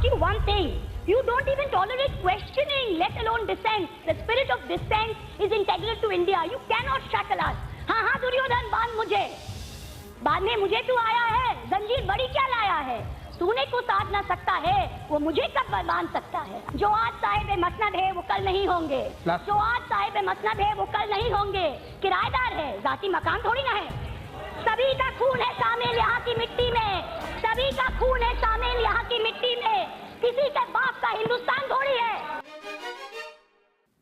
ask you one thing. You don't even tolerate questioning, let alone dissent. The spirit of dissent is integral to India. You cannot shackle us. हाँ हाँ दुर्योधन बांध मुझे, बाद में मुझे तू आया है, जंजीर बड़ी क्या लाया है, तूने को साध ना सकता है, वो मुझे कब बांध सकता है। जो आज साहिब मसनद है वो कल नहीं होंगे, जो आज साहिब मसनद है वो कल नहीं होंगे। किराएदार है, जाती मकान थोड़ी ना है। सभी का खून है शामिल यहाँ की मिट्टी में, सभी का खून है शामिल यहाँ की मिट्टी में, किसी के बाप का हिंदुस्तान थोड़ी है।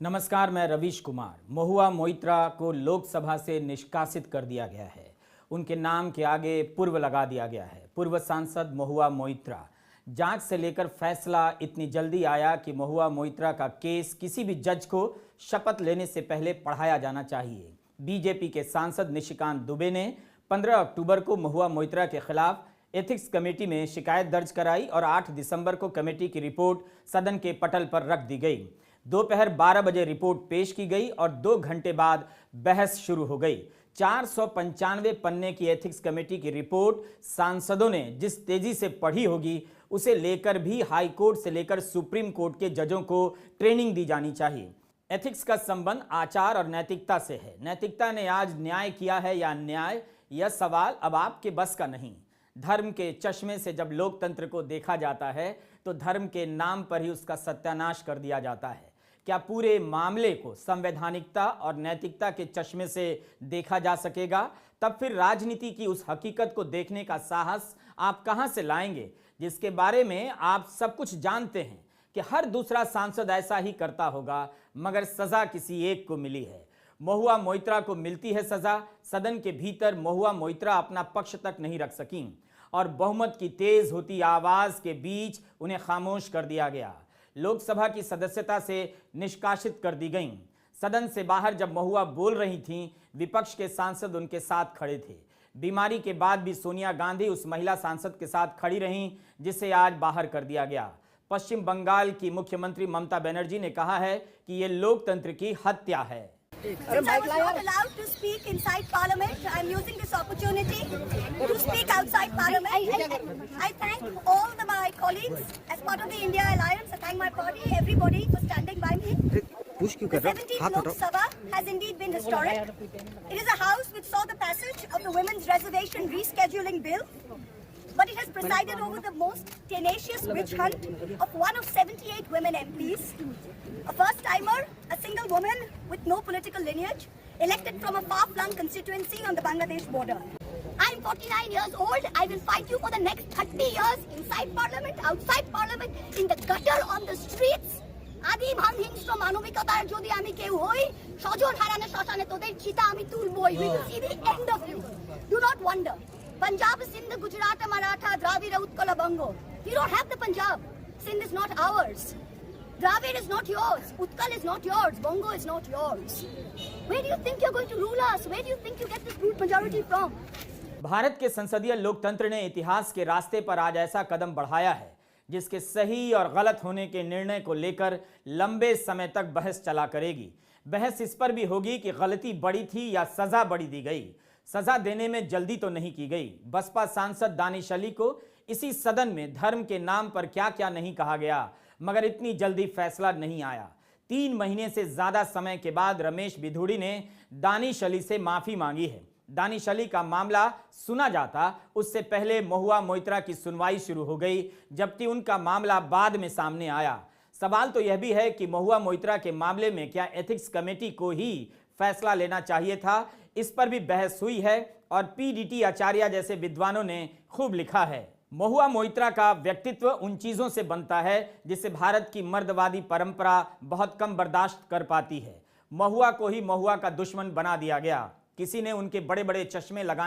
नमस्कार, मैं रवीश कुमार। महुआ मोइत्रा को लोकसभा से निष्कासित कर दिया गया है। उनके नाम के आगे पूर्व लगा दिया गया है। पूर्व सांसद महुआ मोइत्रा। जांच से लेकर फैसला इतनी जल्दी आया कि महुआ मोइत्रा का केस किसी भी जज को शपथ लेने से पहले पढ़ाया जाना चाहिए। बीजेपी के सांसद निशिकांत दुबे ने 15 अक्टूबर को महुआ मोइत्रा के खिलाफ एथिक्स कमेटी में शिकायत दर्ज कराई और 8 दिसंबर को कमेटी की रिपोर्ट सदन के पटल पर रख दी गई। दोपहर 12 बजे रिपोर्ट पेश की गई और 2 घंटे बाद बहस शुरू हो गई। 495 पन्ने की एथिक्स कमेटी की रिपोर्ट सांसदों ने जिस तेजी से पढ़ी होगी, उसे लेकर भी हाई कोर्ट से लेकर सुप्रीम कोर्ट के जजों को ट्रेनिंग दी जानी चाहिए। एथिक्स का संबंध आचार और नैतिकता से है। नैतिकता ने आज न्याय किया है या अन्याय, यह सवाल अब आपके बस का नहीं। धर्म के चश्मे से जब लोकतंत्र को देखा जाता है तो धर्म के नाम पर ही उसका सत्यानाश कर दिया जाता है। क्या पूरे मामले को संवैधानिकता और नैतिकता के चश्मे से देखा जा सकेगा? तब फिर राजनीति की उस हकीकत को देखने का साहस आप कहां से लाएंगे, जिसके बारे में आप सब कुछ जानते हैं कि हर दूसरा सांसद ऐसा ही करता होगा, मगर सजा किसी एक को मिली है। महुआ मोइत्रा को मिलती है सजा। सदन के भीतर महुआ मोइत्रा अपना पक्ष तक नहीं रख सकीं और बहुमत की तेज होती आवाज के बीच उन्हें खामोश कर दिया गया। लोकसभा की सदस्यता से निष्कासित कर दी गईं। सदन से बाहर जब महुआ बोल रही थीं, विपक्ष के सांसद उनके साथ खड़े थे। बीमारी के बाद भी सोनिया गांधी उस महिला सांसद के साथ खड़ी रहीं, जिसे आज बाहर कर दिया गया। पश्चिम बंगाल की मुख्यमंत्री ममता बनर्जी ने कहा है कि ये लोकतंत्र की हत्या है। Since I was not allowed to speak inside Parliament, I am using this opportunity to speak outside Parliament. I thank all my colleagues as part of the India Alliance. I thank my party, everybody for standing by me. The 17th Lok Sabha has indeed been historic. It is a house which saw the passage of the Women's Reservation Rescheduling Bill, but it has presided over the most tenacious witch hunt of one of 78 women MPs. A first-timer, a single woman with no political lineage, elected from a far-flung constituency on the Bangladesh border. I am 49 years old. I will fight you for the next 30 years inside Parliament, outside Parliament, in the gutter, on the streets. আদি ভাঙ হিংস্র মানবিকতার যদি আমি কেউ হই, সজন হারানো শ্মশানে তোদের চিতা আমি তুলবই। We will see the end of you. Do not wonder. Punjab, Sindh, Gujarat, Maratha, Dravida, Utkala, Bongo. We don't have the Punjab. Sindh is not ours. Dravid is not yours. Utkal is not yours. Bongo is not yours. Where do you think you're going to rule us? Where do you think you get this brute majority from? Bharat के संसदीय लोकतंत्र ने इतिहास के रास्ते पर आज ऐसा कदम बढ़ाया है जिसके सही और गलत होने के निर्णय को लेकर लंबे समय तक बहस चला करेगी। बहस इस पर भी होगी कि गलती बड़ी थी या सजा बड़ी दी गई। सजा देने में जल्दी तो नहीं की गई। बसपा सांसद दानिश अली को इसी सदन में धर्म के नाम पर क्या क्या नहीं कहा गया, मगर इतनी जल्दी फैसला नहीं आया। 3 महीने से ज्यादा समय के बाद रमेश बिधूड़ी ने दानिश अली से माफी मांगी है। दानिश अली का मामला सुना जाता उससे पहले महुआ मोइत्रा की सुनवाई शुरू हो गई, जबकि उनका मामला बाद में सामने आया। सवाल तो यह भी है कि महुआ मोइत्रा के मामले में क्या एथिक्स कमेटी को ही फैसला लेना चाहिए था। इस पर भी बहस हुई है और पीडीटी आचार्य जैसे विद्वानों ने खूब लिखा है। महुआ मोइत्रा का व्यक्तित्व उन चीजों से बनता है जिसे भारत की मर्दवादी परंपरा बहुत कम बर्दाश्त कर पाती है। महुआ को ही महुआ का दुश्मन बना दिया गया। किसी ने उनके बड़े बड़े चश्मे लगाने